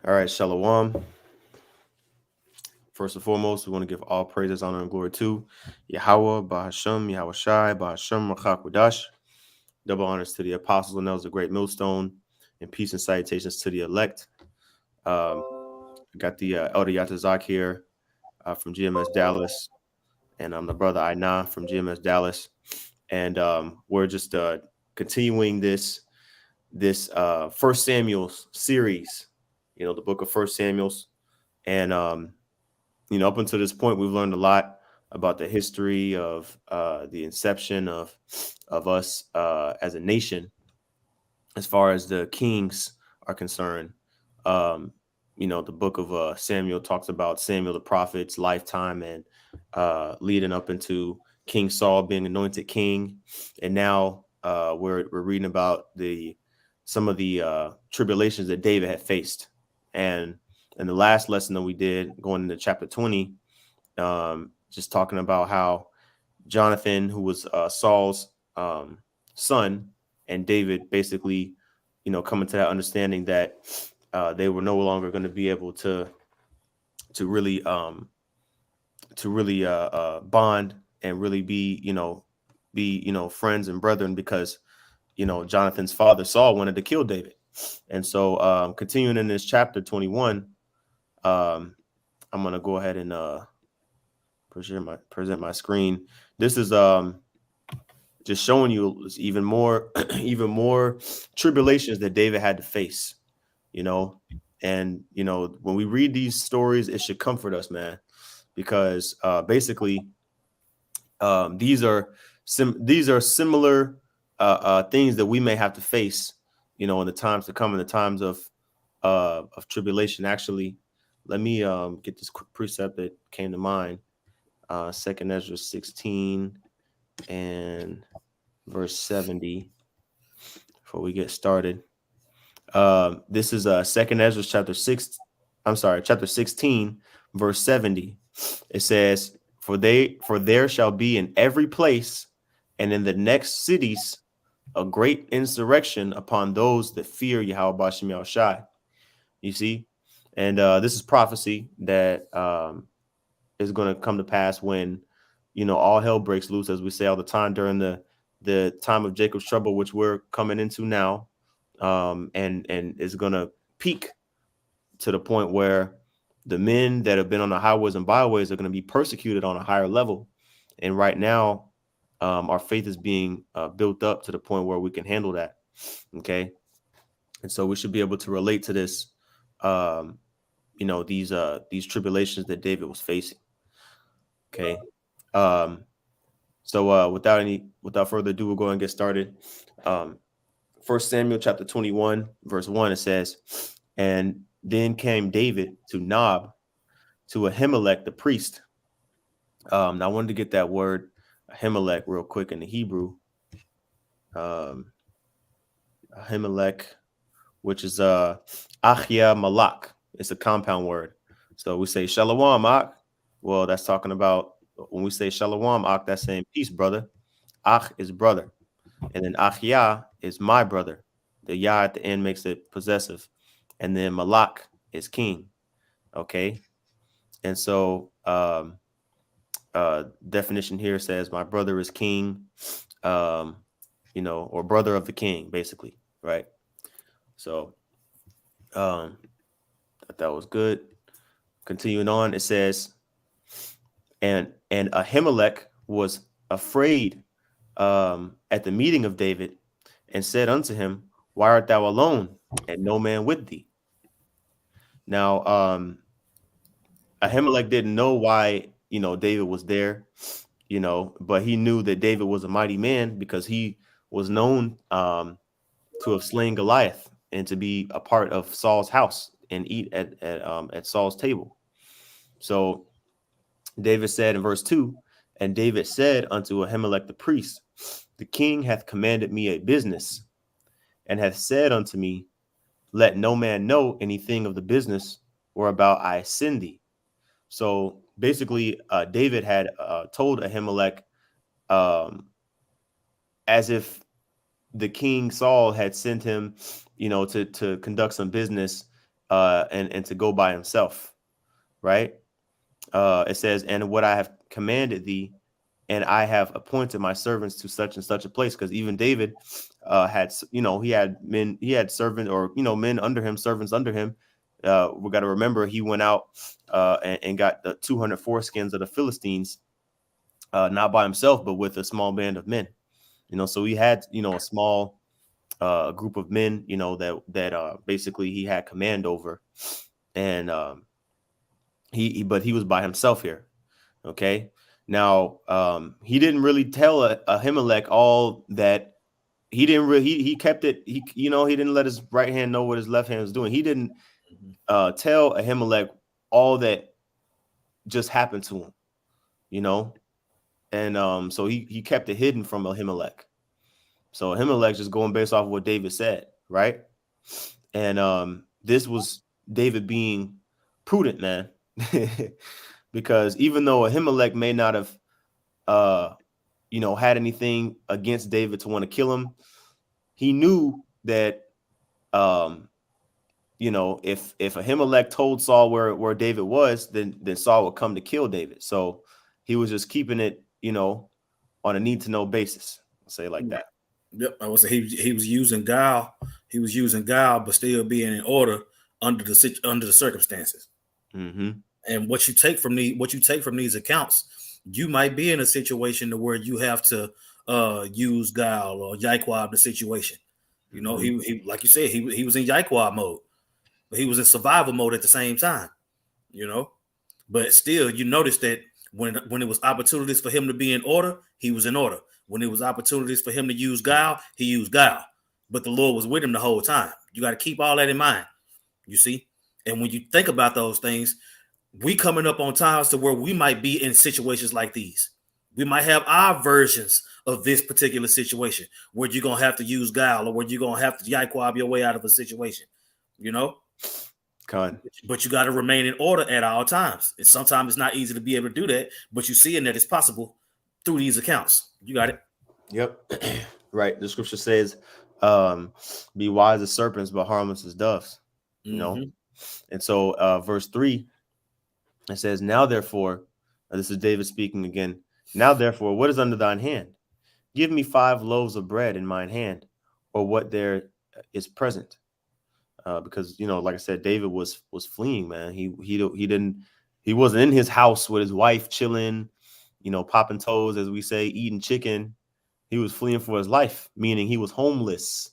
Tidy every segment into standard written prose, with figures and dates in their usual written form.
All right, Shalom. First and foremost, we want to give all praises, honor, and glory to Yahweh, Bahashem, Yahweh Shai, Bahashem, Rachakwadash. Double honors to the apostles and those the great millstone, and peace and salutations to the elect. I got the Elder Yatazak here from GMS Dallas, and I'm the brother Aina from GMS Dallas, and we're just continuing this First Samuel series. The book of First Samuel's, and up until this point, we've learned a lot about the history of the inception of us as a nation, as far as the kings are concerned. The book of Samuel talks about Samuel the prophet's lifetime and leading up into King Saul being anointed king, and now we're reading about some of the tribulations that David had faced, and the last lesson that we did, going into chapter 20, just talking about how Jonathan, who was Saul's son, and David basically, coming to that understanding that they were no longer going to be able to really bond and really be friends and brethren, because Jonathan's father Saul wanted to kill David. And so continuing in this chapter 21, I'm going to go ahead and present my screen. This is just showing you even more tribulations that David had to face, and when we read these stories, it should comfort us, man, because basically these are similar things that we may have to face, in the times to come, in the times of tribulation. Actually, let me get this quick precept that came to mind. 2nd Ezra 16 and verse 70 before we get started. This is 2nd Ezra chapter 16 verse 70. It says, for there shall be in every place and in the next cities a great insurrection upon those that fear Yahweh Bashem Yahweh Shai. You see, and this is prophecy that is going to come to pass when all hell breaks loose, as we say all the time, during the time of Jacob's trouble, which we're coming into now, and is going to peak to the point where the men that have been on the highways and byways are going to be persecuted on a higher level. And right now, our faith is being built up to the point where we can handle that. Okay, and so we should be able to relate to this, these tribulations that David was facing. Okay. So without further ado, we'll go and get started. 1 Samuel chapter 21, verse 1, it says, and then came David to Nob, to Ahimelech the priest. Now I wanted to get that word Ahimelech real quick in the Hebrew. Ahimelech, which is Achia Malak. It's a compound word. So we say Shalom Ach. Well, that's talking about, when we say Shalom Ach, that's saying peace, brother. Ach is brother. And then Achia is my brother. The Yah at the end makes it possessive. And then Malak is king. Okay. And so definition here says my brother is king, or brother of the king, basically. Right. So that was good. Continuing on, it says, and Ahimelech was afraid at the meeting of David, and said unto him, why art thou alone, and no man with thee? Now, Ahimelech didn't know why, David was there, but he knew that David was a mighty man, because he was known to have slain Goliath and to be a part of Saul's house and eat at Saul's table. So David said in verse 2, and David said unto Ahimelech the priest, the king hath commanded me a business, and hath said unto me, let no man know anything of the business whereabout I send thee. So basically, David had told Ahimelech, as if the king Saul had sent him, to conduct some business, and to go by himself, right? It says, and what I have commanded thee, and I have appointed my servants to such and such a place. Because even David had, he had men, he had servants, or men under him, servants under him. We got to remember he went out and got the 200 foreskins of the Philistines, not by himself, but with a small band of men. So he had a small group of men, that basically he had command over, and but he was by himself here. Okay. Now, he didn't really tell Ahimelech all that. He didn't really, he kept it. He didn't let his right hand know what his left hand was doing. He didn't tell Ahimelech all that just happened to him, and so he kept it hidden from Ahimelech. So Ahimelech just going based off of what David said, right? And this was David being prudent, man. Because even though Ahimelech may not have had anything against David to want to kill him, he knew that if Ahimelech told Saul where David was, then Saul would come to kill David. So he was just keeping it, on a need to know basis. I'll say it like that. Yep, I would say he was using guile. He was using guile, but still being in order under the circumstances. Mm-hmm. And what you take from these accounts, you might be in a situation where you have to use guile or Yaikwab the situation. He like you said, he was in Yaikwab mode, but he was in survival mode at the same time. But still, you notice that when it was opportunities for him to be in order, he was in order. When it was opportunities for him to use guile, he used guile. But the Lord was with him the whole time. You got to keep all that in mind. You see? And when you think about those things, we coming up on times to where we might be in situations like these. We might have our versions of this particular situation where you're going to have to use guile or where you're going to have to Yaikwab your way out of a situation. But you got to remain in order at all times. And sometimes it's not easy to be able to do that, but you're seeing that it's possible through these accounts. You got it. Yep. Right. The scripture says, be wise as serpents, but harmless as doves. And so verse 3, it says, now therefore, this is David speaking again. Now therefore, what is under thine hand? Give me 5 loaves of bread in mine hand, or what there is present. Because like I said, David was fleeing, man. He wasn't in his house with his wife chilling, popping toes, as we say, eating chicken. He was fleeing for his life, meaning he was homeless.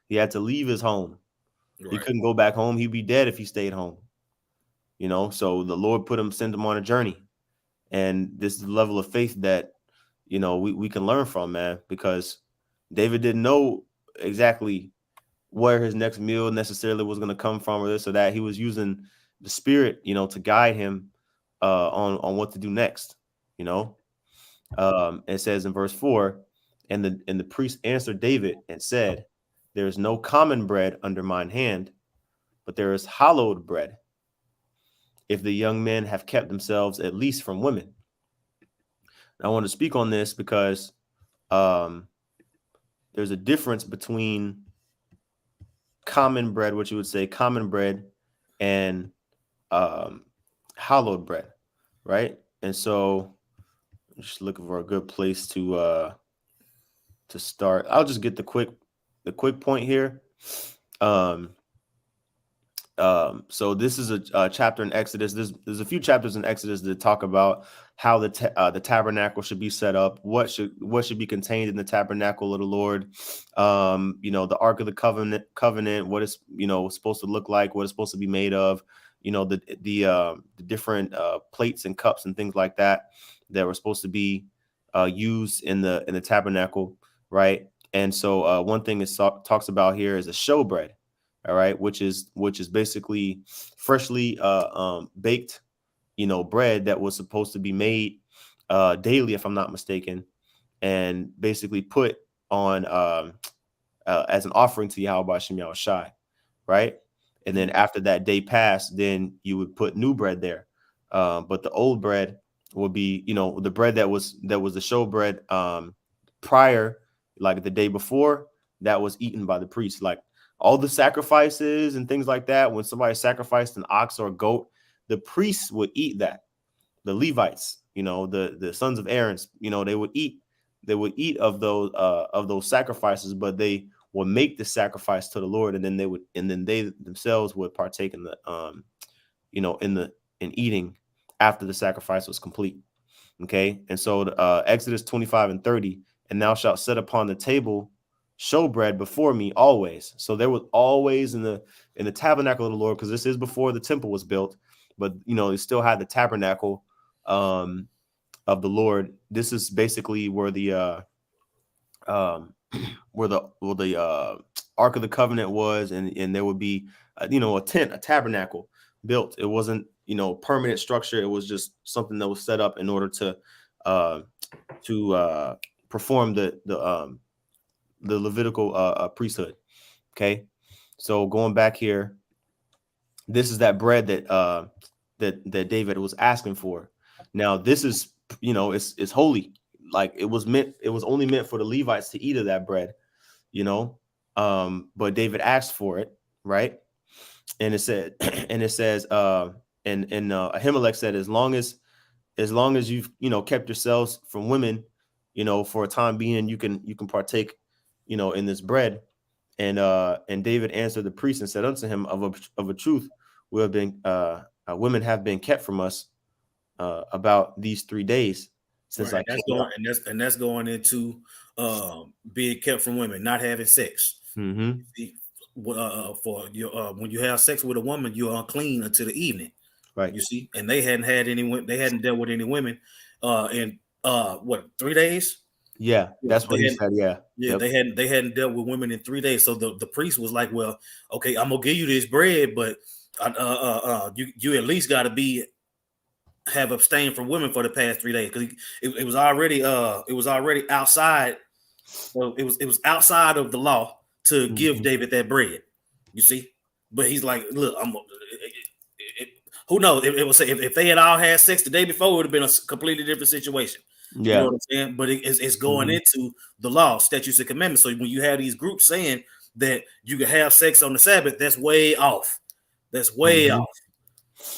He had to leave his home. Right. He couldn't go back home. He'd be dead if he stayed home. So the Lord sent him on a journey. And this is the level of faith that, we can learn from, man, because David didn't know exactly where his next meal necessarily was going to come from or this or that. He was using the Spirit, to guide him on what to do next. It says in verse 4, and the priest answered David and said, there is no common bread under mine hand, but there is hallowed bread, if the young men have kept themselves at least from women. I want to speak on this because there's a difference between common bread, what you would say common bread, and hallowed bread, right? And so I'm just looking for a good place to start. I'll just get the quick point here. So this is a chapter in Exodus. There's a few chapters in Exodus that talk about how the tabernacle should be set up, what should be contained in the tabernacle of the Lord, the Ark of the Covenant, what is supposed to look like, what it's supposed to be made of, the different plates and cups and things like that were supposed to be used in the tabernacle, right? And so one thing it talks about here is a showbread. All right, which is basically freshly baked, bread that was supposed to be made daily, if I'm not mistaken, and basically put on as an offering to Yahweh Shem Yahushai, right? And then after that day passed, then you would put new bread there, but the old bread would be, the bread that was the showbread prior, like the day before, that was eaten by the priest, like all the sacrifices and things like that. When somebody sacrificed an ox or a goat, the priests would eat that. The Levites, the sons of Aaron's, they would eat of those sacrifices, but they would make the sacrifice to the Lord, and then they themselves would partake in the in eating after the sacrifice was complete. Okay, and so Exodus 25:30, and thou shalt set upon the table showbread before me always. So there was always in the tabernacle of the Lord, because this is before the temple was built, but they still had the tabernacle um, of the Lord. This is basically where the um, where the Ark of the Covenant was, and there would be a tent, a tabernacle built. It wasn't permanent structure. It was just something that was set up in order uh, to perform the Levitical priesthood. Okay, so going back here, this is that bread that David was asking for. Now this is it's holy. Like it was only meant for the Levites to eat of that bread. you know. But David asked for it, right? And it said, and it says, and Ahimelech said, as long as you've kept yourselves from women, for a time being, you can partake, in this bread. And David answered the priest and said unto him, of a truth, we have been women have been kept from us about these 3 days since Right, I that's came going out. and that's going into being kept from women, not having sex. Mm-hmm. See, for your when you have sex with a woman, you're unclean until the evening. Right. You see, and they hadn't had any. They hadn't dealt with any women in what 3 days? Yeah, Yeah, that's they what he hadn't. said. Yeah. Yeah, Yep. they hadn't dealt with women in 3 days. So the priest was like, "Well, okay, I'm gonna give you this bread, but you at least got to be have abstained from women for the past 3 days because it was already outside. Well, it was outside of the law to give Mm-hmm. David that bread. You see, but he's like, look, who knows? It was say if they had all had sex the day before, it would have been a completely different situation. You know Yeah. what I'm saying? But it's going Mm-hmm. into the law, statutes, and commandments. So when you have these groups saying that you can have sex on the Sabbath, that's way off. That's way Mm-hmm. off.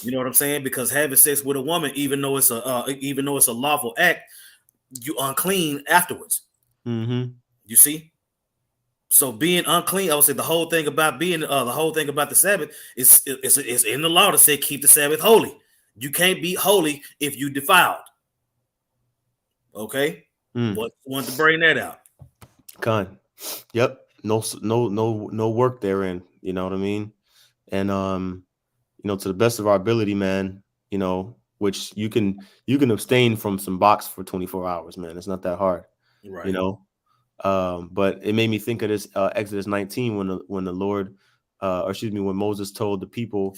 You know what I'm saying? Because having sex with a woman, even though it's a lawful act, you unclean afterwards. Mm-hmm. You see? So being unclean, I would say the whole thing about the Sabbath is in the law to say keep the Sabbath holy. You can't be holy if you defiled. Okay, Mm. but wanted to bring that out. Con. Yep. No work therein. You know what I mean? And to the best of our ability, man, which you can abstain from some box for 24 hours, man. It's not that hard, you Right. know. But it made me think of this Exodus 19 when the Lord, or excuse me, when Moses told the people,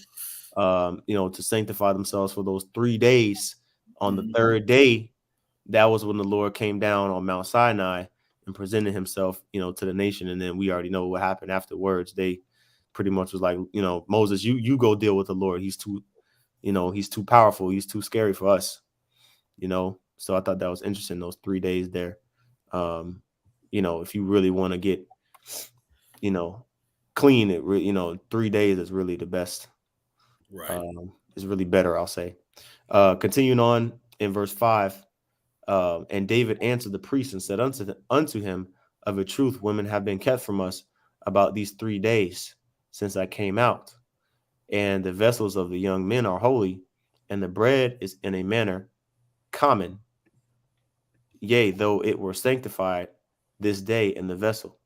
to sanctify themselves for those 3 days. On the Mhm. third day, that was when the Lord came down on Mount Sinai and presented himself, to the nation. And then we already know what happened afterwards. They pretty much was like, Moses, you go deal with the Lord. He's too powerful. He's too scary for us. So I thought that was interesting, those 3 days there. Um, if you really want to get, you know, clean, 3 days is really the best. Right. Is really better, I'll say. Continuing on in verse 5. And David answered the priest and said unto him, of a truth, women have been kept from us about these 3 days since I came out. And the vessels of the young men are holy, and the bread is in a manner common, yea, though it were sanctified this day in the vessel.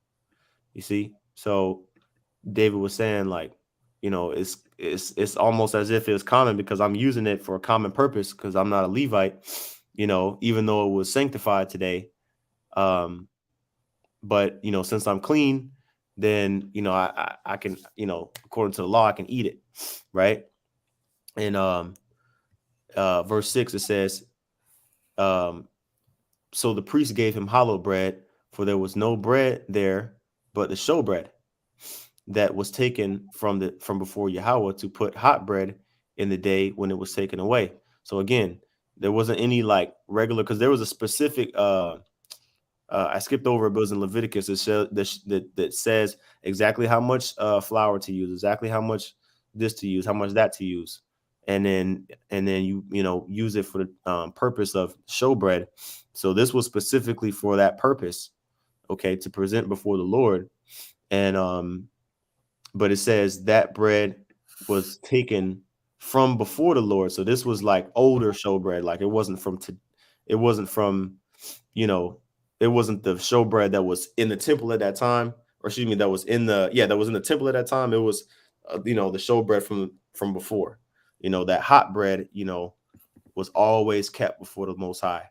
You see? So David was saying, like, it's almost as if it's common because I'm using it for a common purpose because I'm not a Levite, even though it was sanctified today. Um, but since I'm clean, then I can, according to the law, I can eat it, right? And verse 6, it says, um, so the priest gave him hollow bread, for there was no bread there but the showbread that was taken from before Yahweh to put hot bread in the day when it was taken away. So again, there wasn't any like regular, because there was a specific I skipped over it, but it was in Leviticus that says exactly how much flour to use, exactly how much this to use, how much that to use, and then you know use it for the purpose of showbread. So this was specifically for that purpose, okay, to present before the Lord. And but it says that bread was taken from before the Lord. So this was like older showbread, like it wasn't it wasn't from, you know, it wasn't the showbread that was in the temple at that time, or excuse me, that was in the temple at that time. It was, you know, the showbread from before. You know, that hot bread, you know, was always kept before the Most High,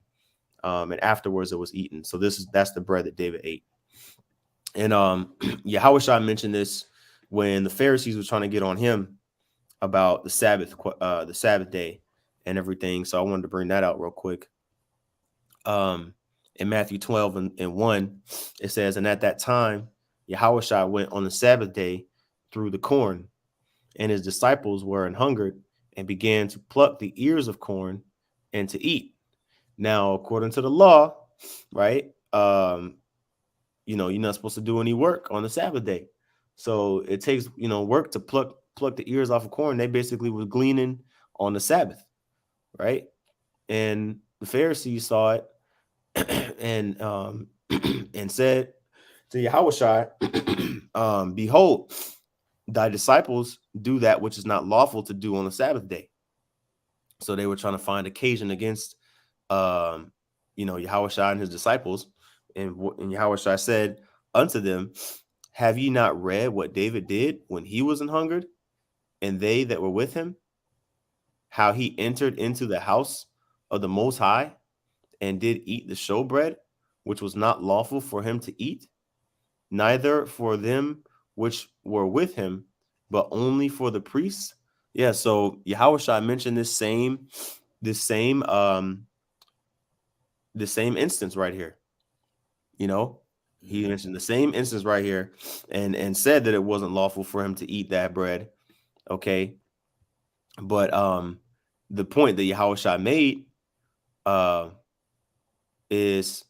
and afterwards it was eaten. So that's the bread that David ate. And Yahushua mentioned this when the Pharisees were trying to get on him about the Sabbath day and everything. So I wanted to bring that out real quick. In Matthew 12 and 1, it says, and at that time, Yahushua went on the Sabbath day through the corn, and his disciples were an hungered and began to pluck the ears of corn and to eat. Now, according to the law, right? You know, you're not supposed to do any work on the Sabbath day. So it takes, you know, work to pluck the ears off of corn. They basically were gleaning on the Sabbath, right? And the Pharisees saw it and and said to Yahushua, behold, thy disciples do that which is not lawful to do on the Sabbath day. So they were trying to find occasion against you know, Yahushua and his disciples. And Yahushua said unto them, have ye not read what David did when he was an hungered, and they that were with him, how he entered into the house of the Most High and did eat the showbread, which was not lawful for him to eat, neither for them which were with him, but only for the priests? Yeah, so Yahushua mentioned this same instance right here. You know, he mentioned the same instance right here and said that it wasn't lawful for him to eat that bread. Okay. But the point that Yahushua made is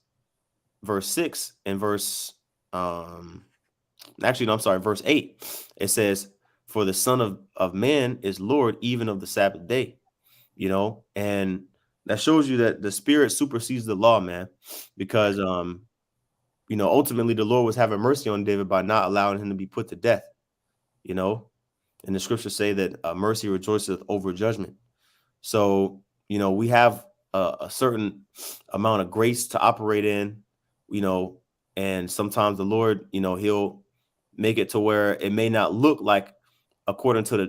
verse 6 and verse actually no, I'm sorry, verse 8. It says, for the Son of Man is Lord even of the Sabbath day. You know, and that shows you that the Spirit supersedes the law, man, because you know, ultimately the Lord was having mercy on David by not allowing him to be put to death, you know, and the scriptures say that mercy rejoiceth over judgment. So, you know, we have a certain amount of grace to operate in, you know, and sometimes the Lord, you know, he'll make it to where it may not look like, according to the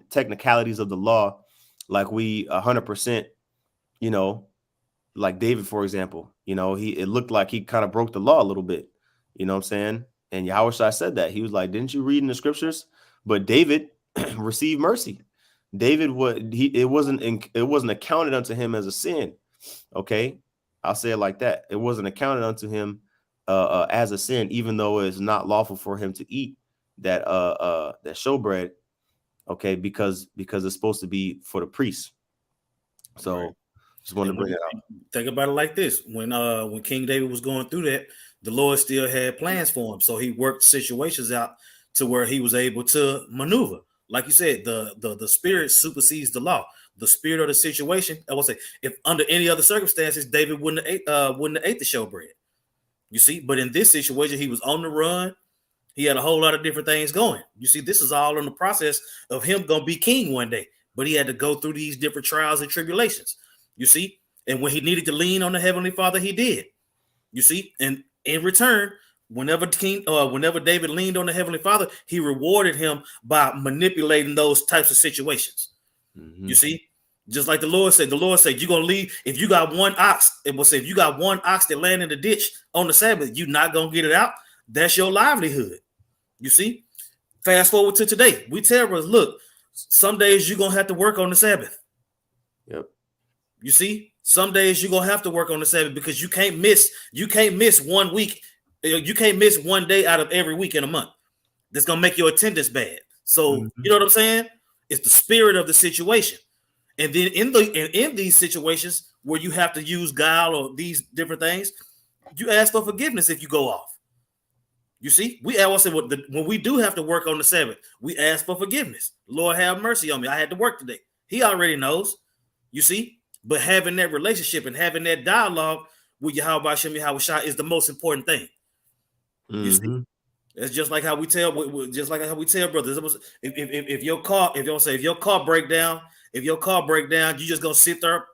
technicalities of the law, like we 100%, you know, like David, for example, you know, it looked like he kind of broke the law a little bit, you know what I'm saying? And Yahushua said that. He was like, didn't you read in the scriptures? But David received mercy. David it wasn't accounted unto him as a sin. Okay. I'll say it like that. It wasn't accounted unto him as a sin, even though it's not lawful for him to eat that showbread. Okay, because it's supposed to be for the priests. So Right. just wanted And to bring it out. think about it like this: when King David was going through that, the Lord still had plans for him, so he worked situations out to where he was able to maneuver. Like you said, the spirit supersedes the law. The spirit of the situation. I will say, if under any other circumstances, David wouldn't have ate the showbread. You see, but in this situation, he was on the run. He had a whole lot of different things going. You see, this is all in the process of him going to be king one day, but he had to go through these different trials and tribulations. You see, and when he needed to lean on the Heavenly Father, he did. You see, and in return, whenever David leaned on the Heavenly Father, he rewarded him by manipulating those types of situations. Mm-hmm. You see, just like the Lord said, you're gonna leave. If you got one ox, it will say, if you got one ox that land in the ditch on the Sabbath, you're not gonna get it out. That's your livelihood. You see, fast forward to today. We tell us, look, some days you're gonna have to work on the Sabbath. Yep. You see, some days you're gonna have to work on the Sabbath because you can't miss 1 week. You can't miss one day out of every week in a month. That's gonna make your attendance bad. So you know what I'm saying? It's the spirit of the situation. And then in these situations where you have to use guile or these different things, You ask for forgiveness if you go off. You see, we always say when we do have to work on the Sabbath, we ask for forgiveness. Lord, have mercy on me. I had to work today. He already knows. You see, but having that relationship and having that dialogue with Yahweh Shem Yahweh Shai is the most important thing. You see, it's just like how we tell, brothers. If your car, if your car break down, you just gonna sit there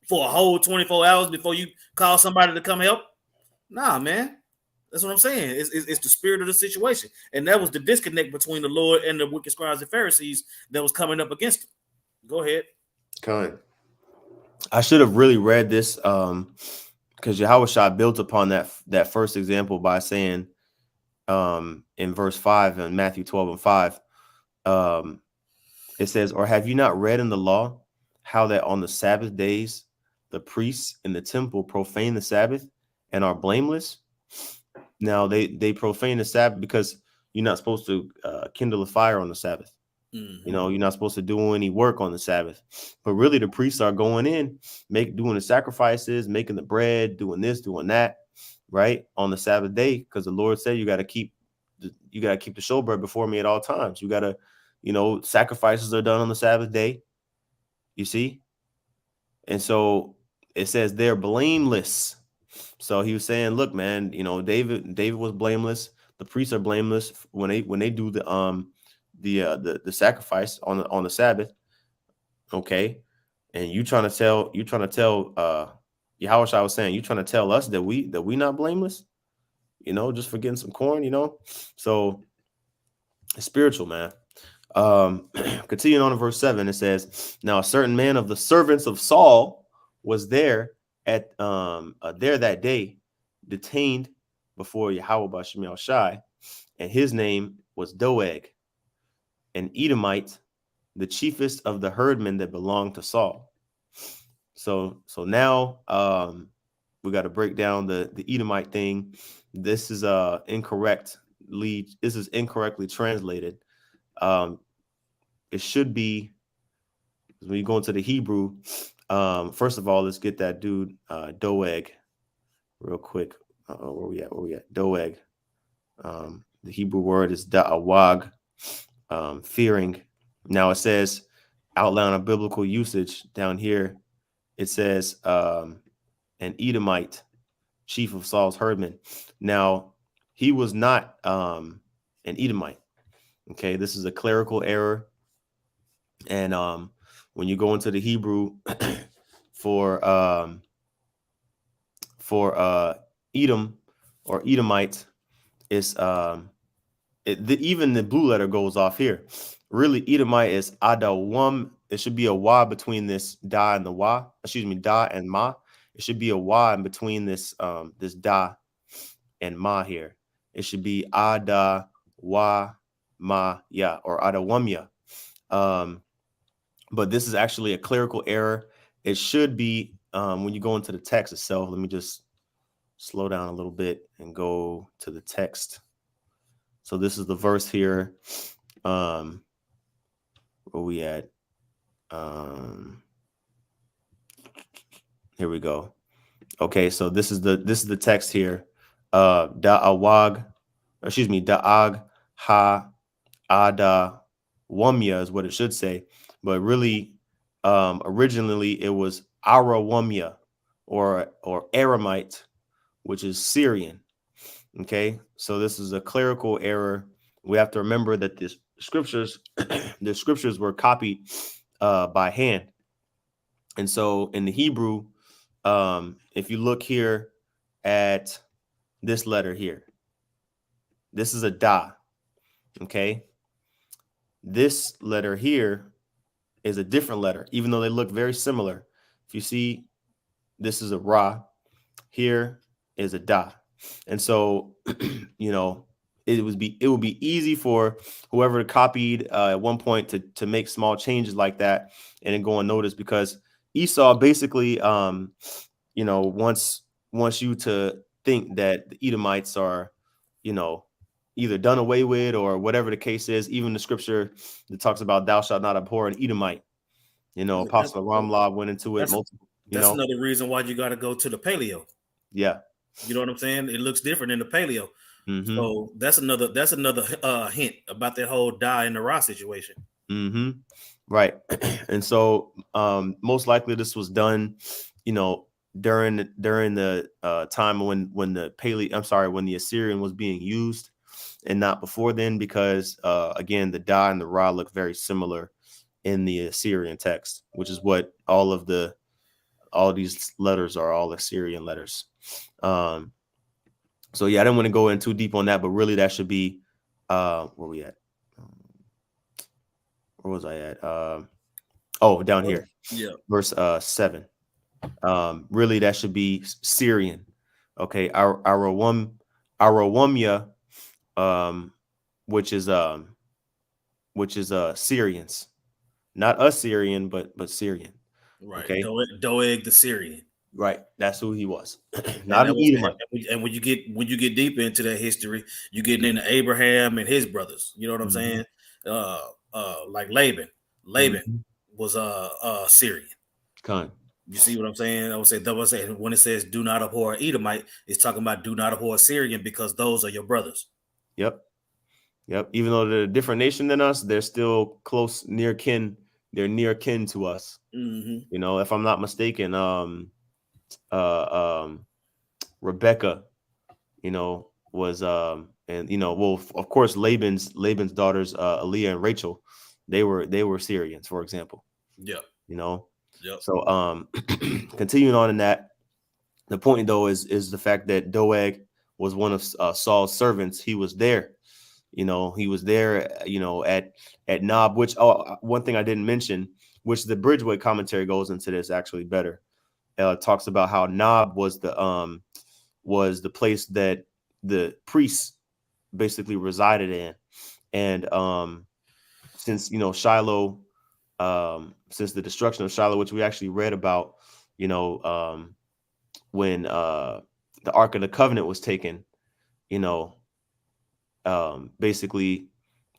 for a whole 24 hours before you call somebody to come help? Nah, man. That's what I'm saying. It's the spirit of the situation, and that was the disconnect between the Lord and the wicked scribes and Pharisees that was coming up against him. Go ahead. Kind. I should have really read this because Yahweh Shai built upon that first example by saying in verse 5 in Matthew 12:5, it says, "Or have you not read in the law how that on the Sabbath days the priests in the temple profane the Sabbath and are blameless?" Now they profane the Sabbath because you're not supposed to kindle a fire on the Sabbath. You know, you're not supposed to do any work on the Sabbath. But really, the priests are going in, doing the sacrifices, making the bread, doing this, doing that, right, on the Sabbath day, because the Lord said you got to keep the showbread before me at all times. You got to, sacrifices are done on the Sabbath day. You see, and so it says they're blameless. So he was saying, look, man, David was blameless. The priests are blameless when they do the sacrifice on the Sabbath. Okay. And you trying to tell Yahweh Shai was saying, you trying to tell us that we not blameless, just for getting some corn, so it's spiritual, man. Continuing on in verse 7, it says, "Now a certain man of the servants of Saul was there that day, detained before Yahweh B'Shem Shai, and his name was Doeg, an Edomite, the chiefest of the herdmen that belonged to Saul." So now we got to break down the Edomite thing. This is incorrectly translated. It should be, when you go into the Hebrew, first of all, let's get that dude Doeg real quick. Where we at? Doeg. The Hebrew word is da'awag, fearing. Now it says, outline of biblical usage down here. It says an Edomite, chief of Saul's herdmen. Now he was not an Edomite. Okay, this is a clerical error. And when you go into the Hebrew for Edom or Edomite, it's even the blue letter goes off here. Really, Edomite is adawam. It should be a wa between this da and the wa. Excuse me, da and ma. It should be a wa in between this this da and ma here. It should be ada wa ma ya, or adawamya. But this is actually a clerical error. It should be when you go into the text itself. Let me just slow down a little bit and go to the text. So this is the verse here. Where we at? Here we go. Okay, so this is the text here. Da'awag, excuse me, da'ag ha ada wamya is what it should say, but really, originally it was Arawamya or Aramite, which is Syrian. Okay, so this is a clerical error. We have to remember that the scriptures were copied by hand, and so in the Hebrew, if you look here at this letter here, this is a da. Okay, this letter here is a different letter, even though they look very similar. If you see, this is a ra, here is a da. And so, it would be easy for whoever copied at one point to make small changes like that and then go unnoticed, because Esau basically, wants you to think that the Edomites are, either done away with or whatever the case is. Even the scripture that talks about thou shalt not abhor an Edomite. Apostle Ramlah went into it multiple. That's another reason why you got to go to the paleo. Yeah. You know what I'm saying? It looks different in the paleo. Mm-hmm. So that's another hint about that whole die in the raw situation. Mm-hmm. Right. And so most likely this was done, you know, during the time when the when the Assyrian was being used, and not before then, because again, the Da and the Ra look very similar in the Assyrian text, which is what all these letters are, all Assyrian letters. Um, so yeah, I didn't want to go in too deep on that, but really that should be where we at? Where was I at? Oh, down here, Yeah. verse 7. Really that should be Syrian. Okay, Arawumya, um, which is Syrians, not Assyrian, but Syrian. Right. Okay, Doeg the Syrian. right, that's who he was. And Not that an was Edomite. and when you get deeper into that history, you getting into Abraham and his brothers. You know what I'm Mm-hmm. saying? Like Laban. Laban Mm-hmm. was Syrian. Con. You see what I'm saying? I would say when it says do not abhor Edomite, it's talking about do not abhor Syrian because those are your brothers. Yep. Yep. Even though they're a different nation than us, they're still close, near kin. They're near kin to us. Mm-hmm. You know, if I'm not mistaken, um, Rebecca, you know, was and well, of course, Laban's daughters, Aaliyah and Rachel, they were Syrians, for example. Yep. You know, Yep. so continuing on in that, the point though is the fact that Doeg was one of Saul's servants. He was there. He was there, at Nob, which, one thing I didn't mention, which the Bridgeway commentary goes into this actually better. Talks about how Nob was the place that the priests basically resided in. And since Shiloh, since the destruction of Shiloh, which we actually read about, when the Ark of the Covenant was taken, you know, basically,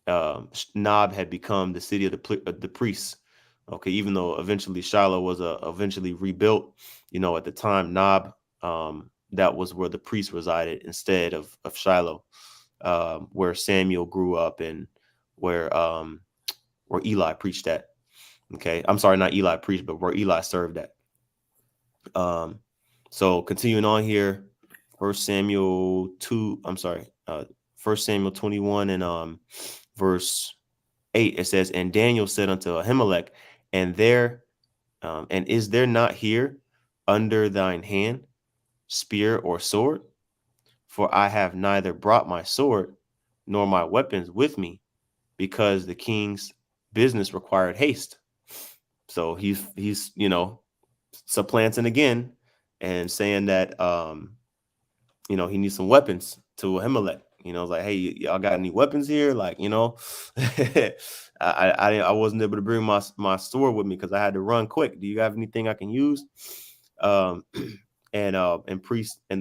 Nob had become the city of the priests. Okay, even though eventually Shiloh was eventually rebuilt, at the time Nob, that was where the priests resided instead of Shiloh, where Samuel grew up and where Eli preached at. Okay, I'm sorry, not Eli preached, but where Eli served at. So continuing on here, First Samuel 2. I'm sorry, 1 Samuel 21 and verse 8. It says, "And Daniel said unto Ahimelech, and is there not here under thine hand spear or sword? For I have neither brought my sword nor my weapons with me, because the king's business required haste." So he's supplanting again and saying that he needs some weapons to Ahimelech. Like, hey, y'all got any weapons here? Like, I wasn't able to bring my sword with me because I had to run quick. Do you have anything I can use? Um, and the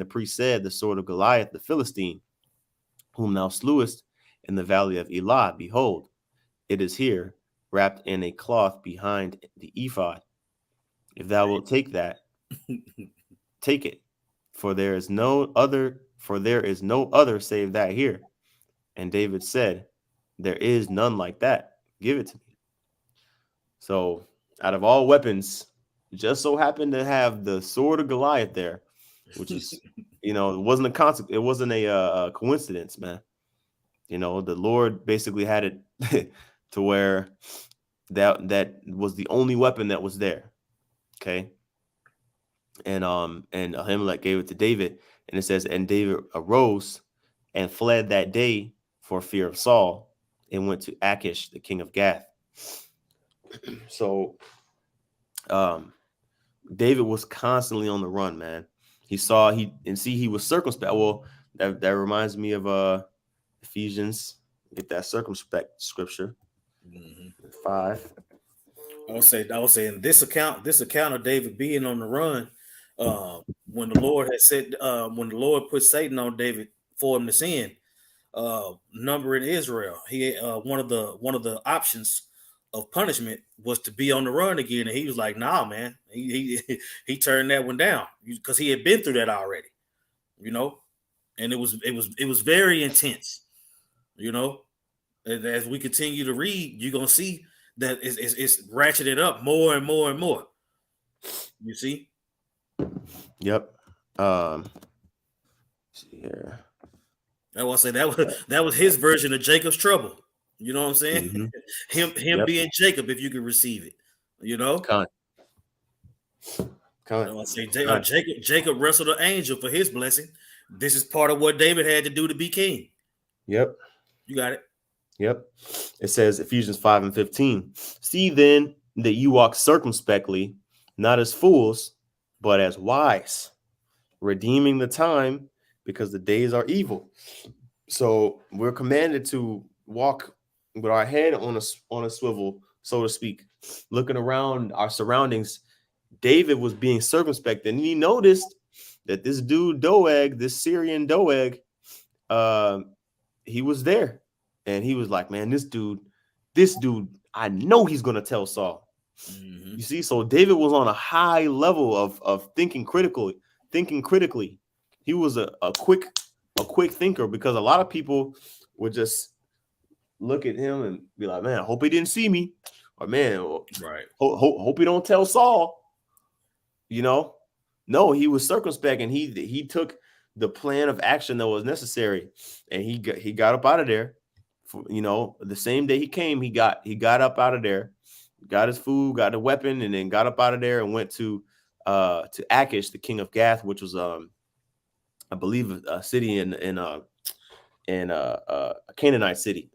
priest said, "The sword of Goliath the Philistine, whom thou slewest in the valley of Elah, behold, it is here, wrapped in a cloth behind the ephod. If thou wilt take that, take it, for there is no other save that here." And David said, "There is none like that. Give it to me." So, out of all weapons, just so happened to have the sword of Goliath there, which is, it wasn't a coincidence, man. The Lord basically had it to where that was the only weapon that was there. Okay. And Ahimelech gave it to David, and it says, "And David arose and fled that day for fear of Saul, and went to Achish, the king of Gath." So David was constantly on the run, man. He was circumspect. Well, that reminds me of Ephesians. Get that circumspect scripture. Mm-hmm. 5. I would say in this account of David being on the run, when the Lord put Satan on David for him to sin, number in Israel, he one of the options of punishment was to be on the run again, and he was like, "Nah, man." He he turned that one down because he had been through that already. you know, and it was very intense, you know. And as we continue to read, you're gonna see that it's ratcheted up more and more and more. You see? Yep. See here. I want to say that was his version of Jacob's trouble. You know what I'm saying? Mm-hmm. him Yep. being Jacob, if you can receive it. You know? Con. I Con. want to say Con. Jacob wrestled an angel for his blessing. This is part of what David had to do to be king. Yep. You got it. Yep. It says Ephesians 5:15. See then that you walk circumspectly, not as fools, but as wise, redeeming the time because the days are evil. So we're commanded to walk with our head on a swivel, so to speak, looking around our surroundings. David was being circumspect, and he noticed that this dude Doeg, this Syrian Doeg, he was there, and he was like, "Man, this dude, I know he's gonna tell Saul." Mm-hmm. You see, so David was on a high level of thinking critically. He was a quick thinker, because a lot of people would just look at him and be like, "Man, I hope he didn't see me," or "Man, Right. hope he don't tell Saul." You know, no, he was circumspect, and he took the plan of action that was necessary, and he got up out of there. You know, the same day he came, he got up out of there, got his food, got a weapon, and then got up out of there and went to Achish, the king of Gath, which was I believe a city in a Canaanite city,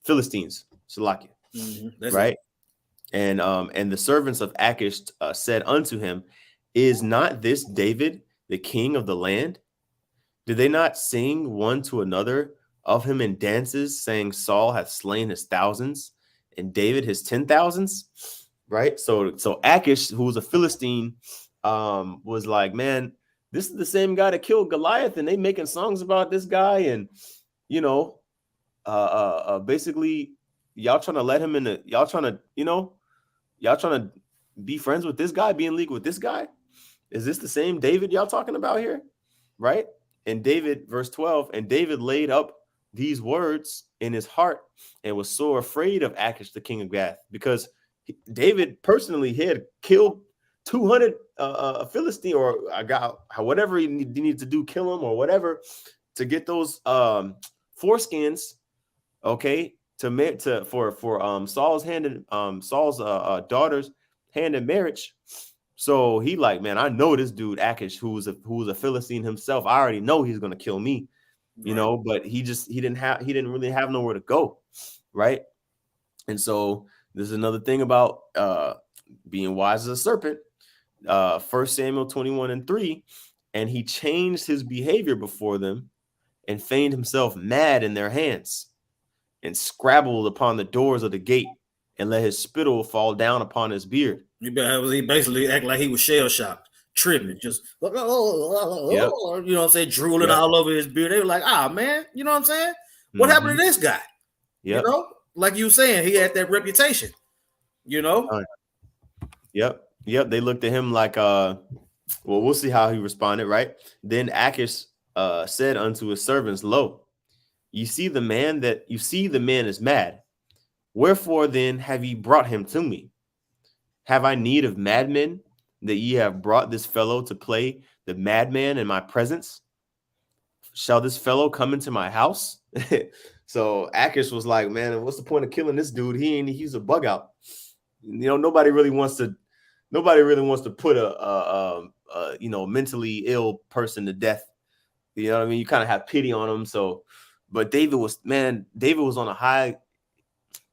Philistines, Salakia, Mm-hmm. right? And the servants of Achish said unto him, "Is not this David, the king of the land? Did they not sing one to another of him in dances, saying, Saul hath slain his thousands, and David his 10,000s?" Right? So Achish, who was a Philistine, was like, "Man, this is the same guy that killed Goliath, and they making songs about this guy, and you know, basically, y'all trying to let him in the, y'all trying to, y'all trying to be friends with this guy, be in league with this guy. Is this the same David y'all talking about here?" Right? And David, verse 12, and David laid up these words in his heart and was so afraid of Achish, the king of Gath, because David personally had killed 200 Philistine, or I got whatever he needed to do, kill him or whatever, to get those foreskins, okay, for Saul's hand and Saul's daughter's hand in marriage. So he like, "Man, I know this dude Achish, who was a Philistine himself. I already know he's gonna kill me, Right. But he didn't really have nowhere to go, right? And so there's another thing about being wise as a serpent. 1 Samuel 21:3, and he changed his behavior before them, and feigned himself mad in their hands, and scrabbled upon the doors of the gate, and let his spittle fall down upon his beard. He basically act like he was shell shocked, tripping, just you know Yep. what I'm saying, drooling Yep. all over his beard. They were like, "Ah, man, you know what I'm saying? What happened to Mm-hmm. this guy?" You Yep. know, like you saying, he had that reputation. You know, Yep. Yep. They looked at him like, well, we'll see how he responded, right? Then Achish said unto his servants, Lo, you see the man is mad. Wherefore then have ye brought him to me? Have I need of madmen, that ye have brought this fellow to play the madman in my presence? Shall this fellow come into my house? So Achish was like, "Man, what's the point of killing this dude? He's a bug out. Nobody really wants to put a mentally ill person to death. You know what I mean? You kind of have pity on him." So, but David was on a high.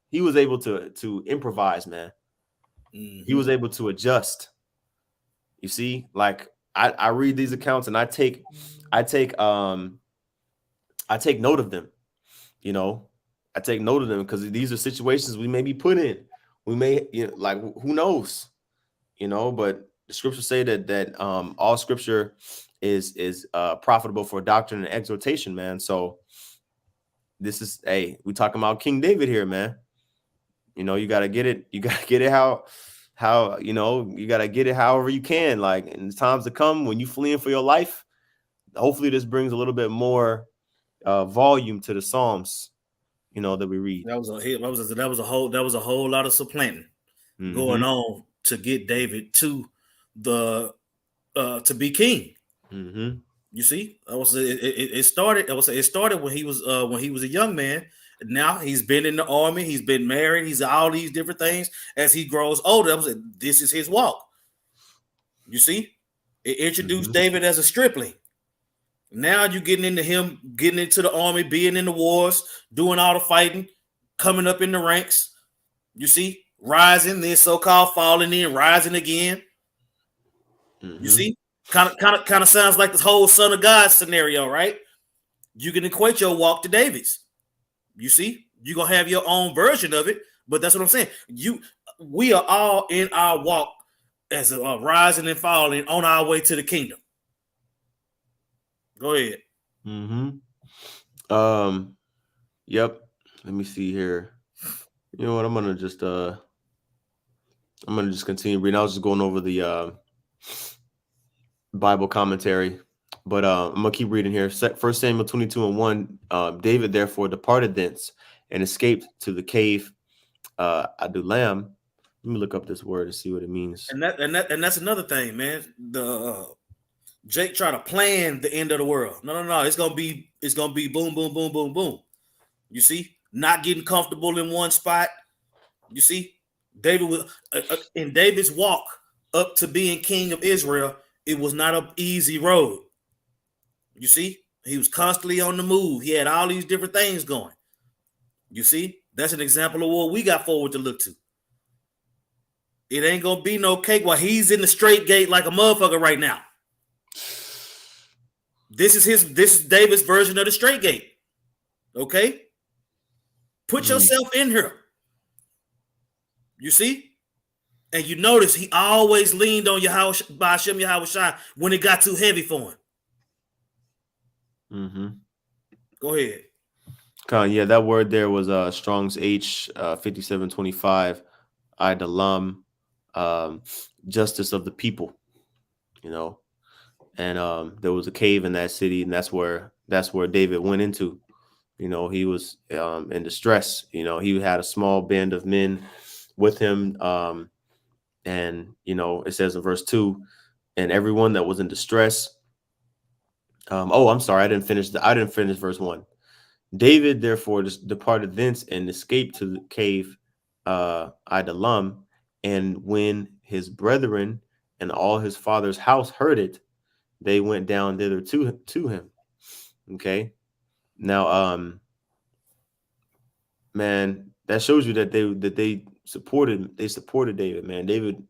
He was able to improvise, man. mm-hmm. He was able to adjust. You see, like I read these accounts, and I take note of them. I take note of them, because these are situations we may be put in. We may, like, who knows, but the scriptures say that all scripture is profitable for doctrine and exhortation, man. So this is, hey, we talking about King David here, man. You got to get it. You got to get it you got to get it however you can. Like, in times to come when you fleeing for your life, hopefully this brings a little bit more volume to the Psalms, that we read. That was a whole lot of supplanting going Mm-hmm. on to get David to the to be king. Mm-hmm. You see, it started. It started when he was a young man. Now he's been in the army. He's been married. He's all these different things. As he grows older, this is his walk. You see, it introduced Mm-hmm. David as a stripling. Now you're getting into him, getting into the army, being in the wars, doing all the fighting, coming up in the ranks. You see, rising, then so-called falling in, rising again. You Mm-hmm. see, kind of sounds like this whole Son of God scenario, right? You can equate your walk to David's. You see, you're gonna have your own version of it, but that's what I'm saying. We are all in our walk as a rising and falling on our way to the kingdom. Go ahead. Mm-hmm. Yep. Let me see here. You know what? I'm gonna just continue reading. I was just going over the Bible commentary, but I'm gonna keep reading here. First Samuel 22:1. David therefore departed thence and escaped to the cave Adullam. Let me look up this word and see what it means. And that's another thing, man. The Jake try to plan the end of the world. No. It's gonna be boom, boom, boom, boom, boom. You see, not getting comfortable in one spot. You see, David was in David's walk up to being king of Israel. It was not an easy road. You see, he was constantly on the move. He had all these different things going. You see, that's an example of what we got forward to look to. It ain't gonna be no cake while he's in the straight gate like a motherfucker right now. This is David's version of the straight gate. Okay? Put yourself in here. You see? And you notice he always leaned on Hashem Yahweh when it got too heavy for him. Mm-hmm. Go ahead. Yeah, that word there was Strong's H 5725, Idolum, justice of the people, and there was a cave in that city, and that's where David went into. He was in distress. He had a small band of men with him, and it says in verse 2, and everyone that was in distress. I'm sorry, I didn't finish verse 1. David therefore departed thence and escaped to the cave Idolum, and when his brethren and all his father's house heard it, they went down thither to him. Okay. Now, man, that shows you that they supported David, man. David,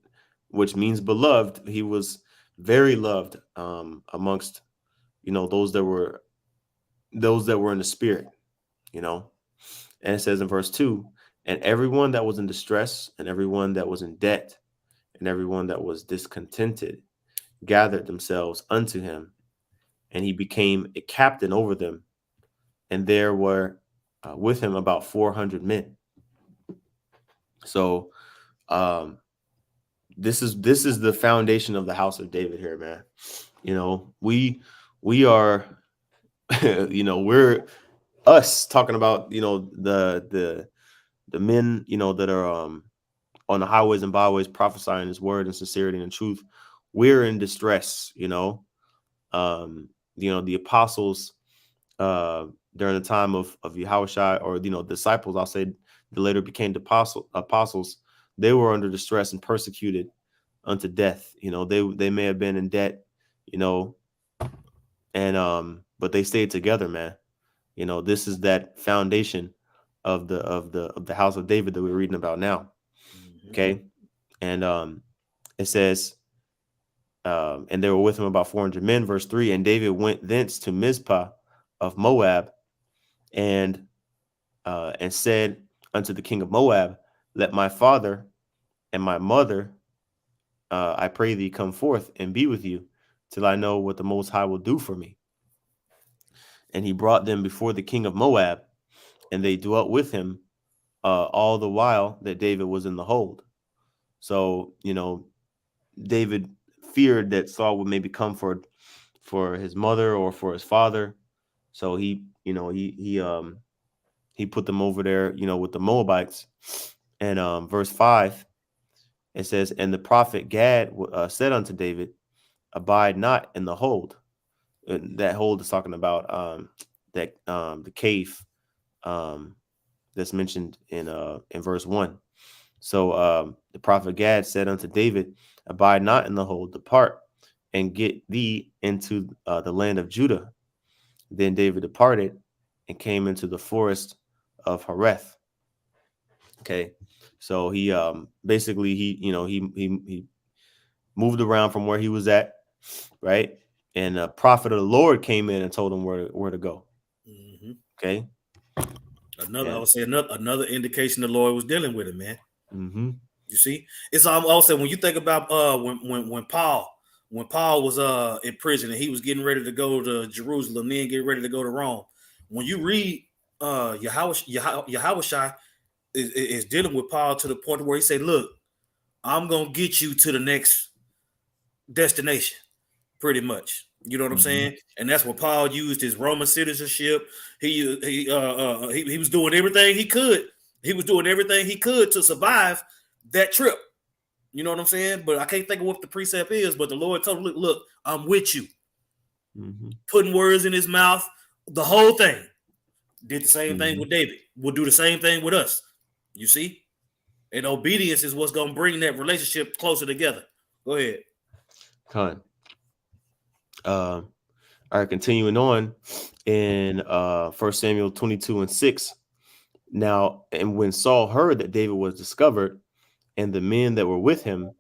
which means beloved, he was very loved amongst those that were in the spirit, and it says in verse 2, and everyone that was in distress and everyone that was in debt and everyone that was discontented gathered themselves unto him, and he became a captain over them, and there were with him about 400 men. So this is the foundation of the house of David here, man. We are we're us talking about the men that are on the highways and byways prophesying his word and sincerity and truth. We're in distress. The apostles during the time of Yahushua, or disciples, I'll say, that later became the apostles. They were under distress and persecuted unto death. They may have been in debt, and but they stayed together, man. This is that foundation of the house of David that we're reading about now. Okay. And it says, and they were with him about 400 men, verse 3, and David went thence to Mizpah of Moab, and said unto the king of Moab, let my father and my mother, I pray thee, come forth and be with you, till I know what the Most High will do for me. And he brought them before the king of Moab, and they dwelt with him all the while that David was in the hold. So, David feared that Saul would maybe come for for his mother or for his father. So he put them over there, with the Moabites. And verse 5, it says, and the prophet Gad said unto David, abide not in the hold. And that hold is talking about that the cave that's mentioned in verse 1. So the prophet Gad said unto David, abide not in the hold, depart and get thee into the land of Judah. Then David departed and came into the forest of Hareth. Okay, so he basically he moved around from where he was at, right? And the prophet of the Lord came in and told him where to go. Mm-hmm. Okay, I would say another indication the Lord was dealing with him, man. Mm-hmm. You see, it's also when you think about when Paul was in prison and he was getting ready to go to Jerusalem, then get ready to go to Rome. When you read Yahushua is dealing with Paul to the point where he said, "Look, I'm gonna get you to the next destination, pretty much." You know what I'm Mm-hmm. saying? And that's what Paul used his Roman citizenship. He was doing everything he could. He was doing everything he could to survive that trip. You know what I'm saying? But I can't think of what the precept is. But the Lord told him, look, I'm with you. Mm-hmm. Putting words in his mouth, the whole thing. Did the same thing Mm-hmm. with David. Will do the same thing with us. You see? And obedience is what's going to bring that relationship closer together. Go ahead. Con. All right, continuing on in 1 Samuel 22:6. Now, and when Saul heard that David was discovered and the men that were with him,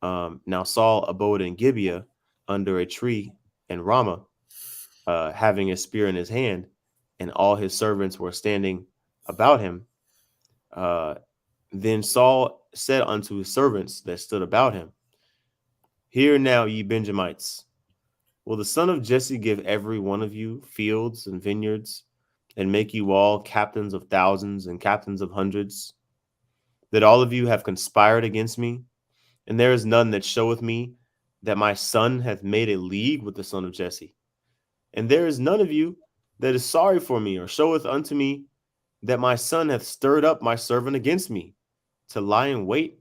now Saul abode in Gibeah under a tree in Ramah, having a spear in his hand, and all his servants were standing about him. Uh, then Saul said unto his servants that stood about him, hear now, ye Benjamites, will the son of Jesse give every one of you fields and vineyards, and make you all captains of thousands and captains of hundreds, that all of you have conspired against me? And there is none that showeth me that my son hath made a league with the son of Jesse. And there is none of you that is sorry for me, or showeth unto me that my son hath stirred up my servant against me, to lie in wait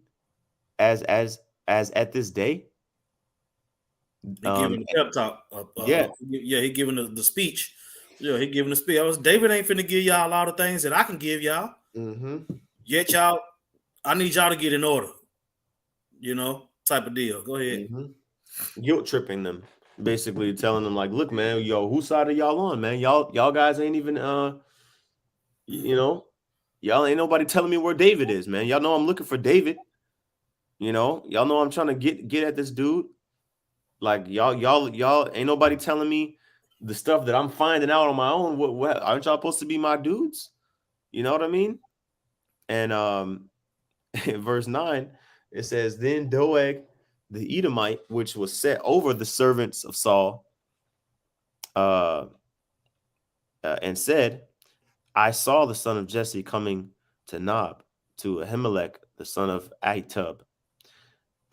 as at this day. He giving the pep talk. Yeah. He giving the speech. Yeah, he giving the speech. David ain't finna give y'all a lot of things that I can give y'all. Mm-hmm. Yet y'all, I need y'all to get in order. Type of deal. Go ahead. Mm-hmm. Guilt tripping them, basically telling them like, look, man, yo, whose side are y'all on, man? Y'all guys ain't even y'all ain't nobody telling me where David is, man. Y'all know I'm looking for David. Y'all know I'm trying to get at this dude. Like y'all ain't nobody telling me the stuff that I'm finding out on my own. What aren't y'all supposed to be my dudes? You know what I mean? And in verse 9, it says, then Doeg the Edomite, which was set over the servants of Saul, and said, I saw the son of Jesse coming to Nob, to Ahimelech, the son of Ahitub.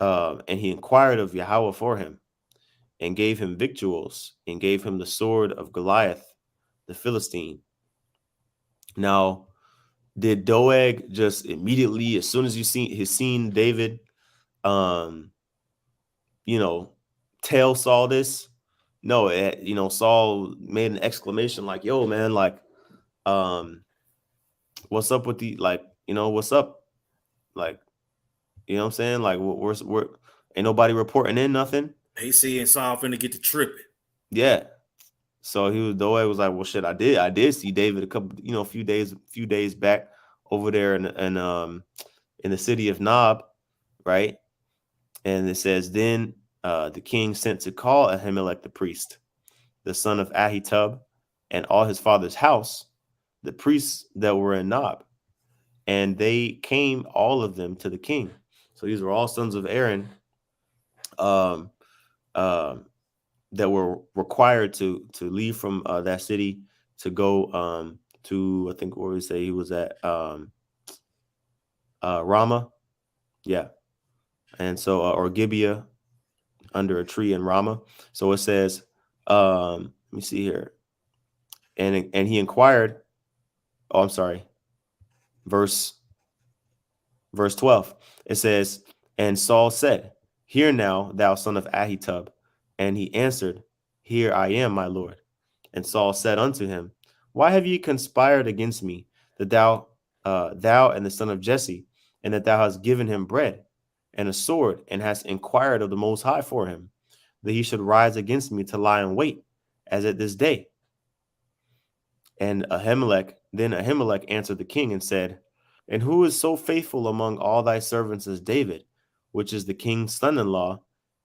And he inquired of Yahweh for him, and gave him victuals, and gave him the sword of Goliath, the Philistine. Now, did Doeg just immediately, as soon as he's seen David, um, tell Saul this? No, Saul made an exclamation like, yo, man, like, what's up with what's up? Like, you know what I'm saying? Like, we're ain't nobody reporting in nothing. He seeing Saul finna get to tripping. Yeah. So Doeg was like, well, shit, I did see David a few days back over there in the city of Nob, right? And it says, then the king sent to call Ahimelech the priest, the son of Ahitub, and all his father's house, the priests that were in Nob. And they came, all of them, to the king. So these were all sons of Aaron, um, that were required to leave from that city to go to, I think, where we say he was at, Ramah. Yeah. And so, or Gibeah. under a tree in Ramah. So it says, let me see here. And he inquired, oh, I'm sorry, verse verse 12. It says, and Saul said, hear now, thou son of Ahitub. And he answered, here I am, my lord. And Saul said unto him, why have ye conspired against me, that thou and the son of Jesse, and that thou hast given him bread and a sword, and hast inquired of the Most High for him, that he should rise against me to lie in wait, as at this day? And Ahimelech answered the king and said, and who is so faithful among all thy servants as David, which is the king's son-in-law,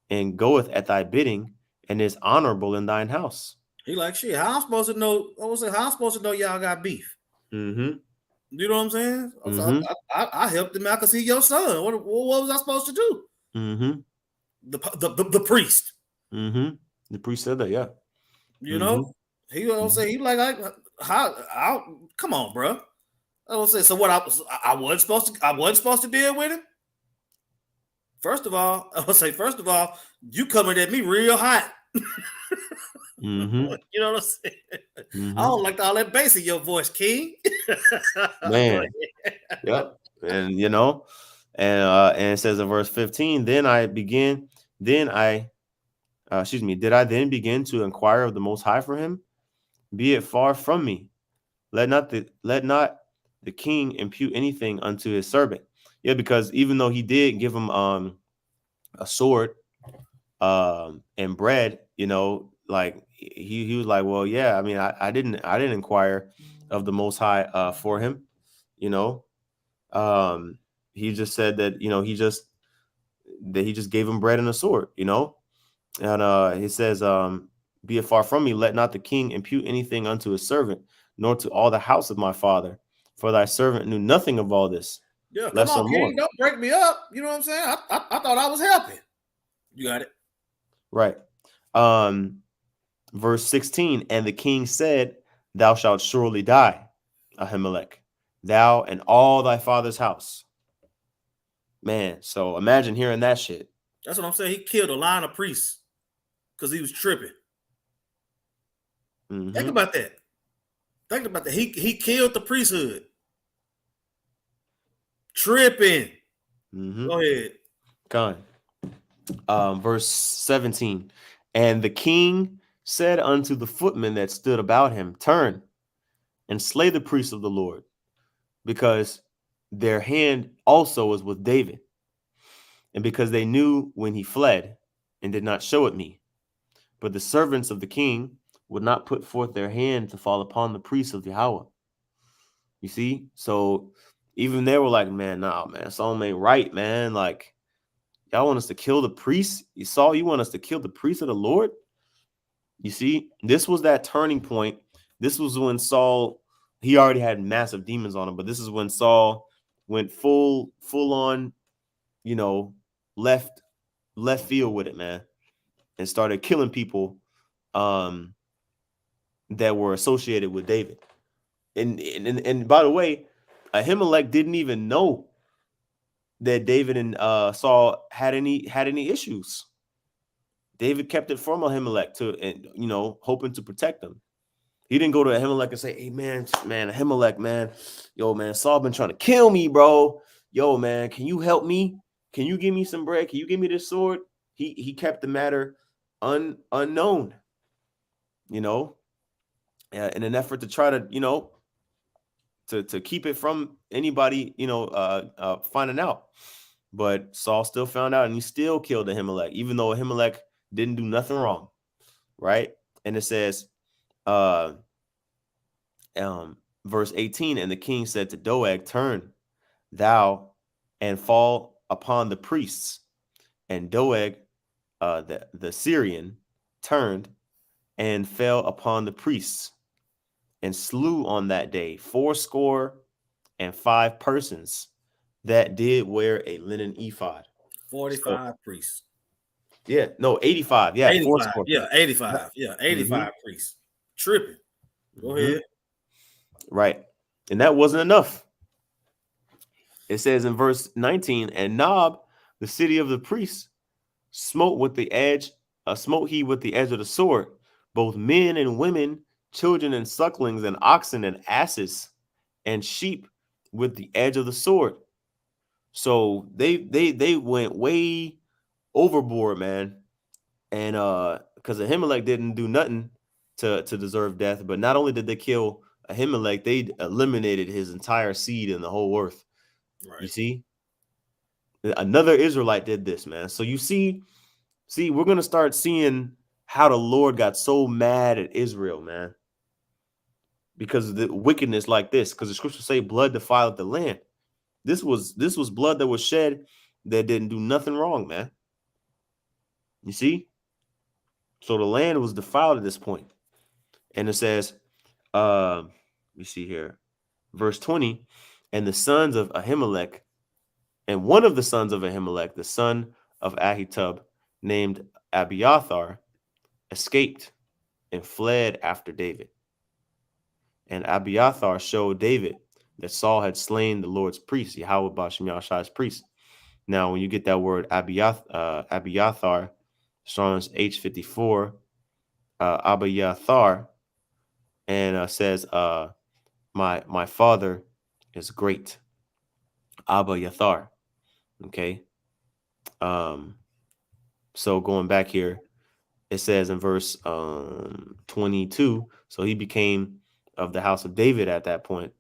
and goeth at thy bidding, and is honorable in thine house? He like, shit, how I'm supposed to know? I was saying, how I'm supposed to know y'all got beef? Mm-hmm. You know what I'm saying? Mm-hmm. I helped him out because he's your son. What was I supposed to do? Mm-hmm. The priest. Mm-hmm. The priest said that, yeah. You Mm-hmm. know, he don't say he like how come on, bro. I don't say so. What I wasn't supposed to deal with him. First of all, first of all, you coming at me real hot. Mm-hmm. You know what I'm saying? Mm-hmm. I don't like all that bass in your voice, King. Man. Yep. And and it says in verse 15, then I did I then begin to inquire of the Most High for him? Be it far from me. Let not the king impute anything unto his servant. Yeah, because even though he did give him a sword and bread, like he was like, well, yeah, I mean, I didn't inquire of the Most High for him, you know. He just said that, he just gave him bread and a sword, and he says, be it far from me, let not the king impute anything unto his servant, nor to all the house of my father, for thy servant knew nothing of all this. Yeah, come Less on, or more. King. Don't break me up. You know what I'm saying? I thought I was helping. You got it. Right. Verse 16, and the king said, thou shalt surely die, Ahimelech, thou and all thy father's house. Man, so imagine hearing that shit. That's what I'm saying. He killed a line of priests because he was tripping. Mm-hmm. Think about that. Think about that. He killed the priesthood. Tripping. Mm-hmm. Go ahead. Verse 17, and the king said unto the footmen that stood about him, turn and slay the priests of the Lord, because their hand also was with David, and because they knew when he fled and did not show it me. But the servants of the king would not put forth their hand to fall upon the priests of Yahweh. You see? So even they were like, man, nah, man, something ain't right, man. Like, y'all want us to kill the priests? You want us to kill the priests of the Lord? You see, this was that turning point. This was when Saul, he already had massive demons on him, but this is when Saul went full on, left field with it, man, and started killing people that were associated with David. And by the way, Ahimelech didn't even know that David and Saul had any issues. David kept it from Ahimelech hoping to protect them. He didn't go to Ahimelech and say, hey, man, Ahimelech, man, yo, man, Saul been trying to kill me, bro. Yo, man, can you help me? Can you give me some bread? Can you give me this sword? He kept the matter unknown, in an effort to try to, to keep it from anybody, finding out. But Saul still found out, and he still killed Ahimelech, even though Ahimelech didn't do nothing wrong, right? And it says, verse 18, and the king said to Doeg, turn thou and fall upon the priests. And Doeg, the Syrian, turned and fell upon the priests and slew on that day 85 persons that did wear a linen ephod. 45 priests. Yeah, no, 85. Yeah, 85. Yeah, 85. Yeah, 85 priests. Tripping. Go ahead. Right. And that wasn't enough. It says in verse 19, and Nob, the city of the priests, smote with the edge, smote he with the edge of the sword, both men and women, children and sucklings, and oxen and asses, and sheep with the edge of the sword. So they went way overboard, man. And because Ahimelech didn't do nothing to deserve death, but not only did they kill Ahimelech, they eliminated his entire seed in the whole earth. You Right. see, another Israelite did this, man. So you see, we're gonna start seeing how the Lord got so mad at Israel, man, because of the wickedness like this. Because the scriptures say, "Blood defiled the land." This was blood that was shed that didn't do nothing wrong, man. You see, so the land was defiled at this point, and it says, let me see here, verse 20, and the sons of Ahimelech, and one of the sons of Ahimelech, the son of Ahitub, named Abiathar, escaped and fled after David. And Abiathar showed David that Saul had slain the Lord's priest, Yahweh Bashem Yahshai's priest. Now, when you get that word Abiathar, Strong's H54, Abiathar, and says, my father is great. Abiathar. Okay. Um, so going back here, it says in verse 22, so he became of the house of David at that point,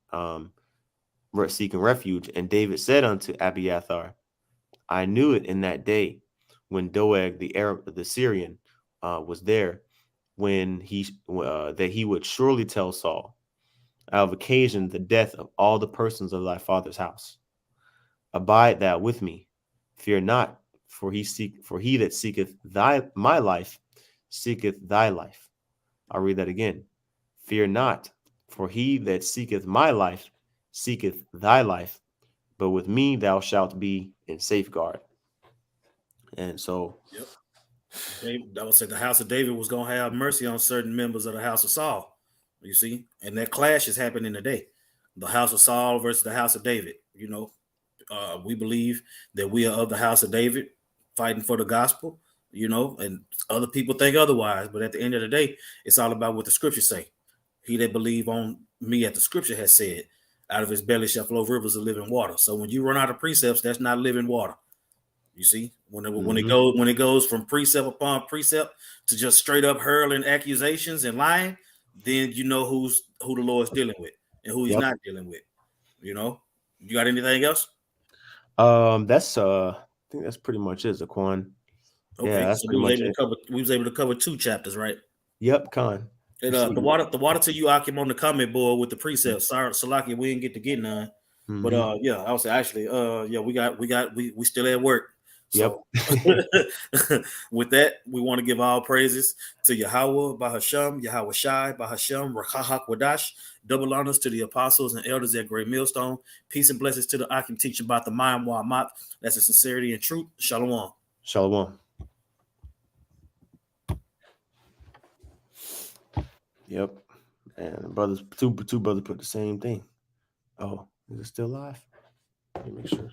seeking refuge. And David said unto Abiathar, I knew it in that day when Doeg the Arab, the Syrian, was there, when that he would surely tell Saul, I have occasioned the death of all the persons of thy father's house. Abide thou with me, fear not, for he that seeketh my life seeketh thy life. I'll read that again. Fear not, for he that seeketh my life seeketh thy life, but with me thou shalt be in safeguard. And so, Yep. David, I would say the house of David was going to have mercy on certain members of the house of Saul. You see, and that clash is happening today. The house of Saul versus the house of David. We believe that we are of the house of David, fighting for the gospel. And other people think otherwise. But at the end of the day, it's all about what the scriptures say. He that believe on me, as the scripture has said, out of his belly shall flow rivers of living water. So when you run out of precepts, that's not living water. You see, when it goes from precept upon precept to just straight up hurling accusations and lying, then you know who the Lord's dealing with and who He's yep. not dealing with. You got anything else? That's I think that's pretty much it, Zaquan. Yeah, Okay, that's so pretty much it. we was able to cover 2 chapters, right? Yep, Con. And Proceed. the water to you, Akim, on the comment board with the precepts. Sorry, Salaki, we didn't get to get none. But Mm-hmm. yeah, I was actually yeah, we still at work. Yep. So with that, we want to give all praises to Yahweh Bahasham, Yahweh Shai Bahasham, Rakahak Wadash. Double honors to the apostles and elders at Great Millstone. Peace and blessings to the Akim teaching about the Mayim Wa'amat. That's a sincerity and truth. Shalom. Shalom. Yep. And brothers, two brothers put the same thing. Oh, is it still live? Let me make sure.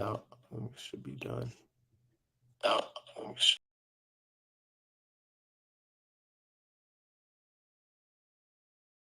Out. Should be done.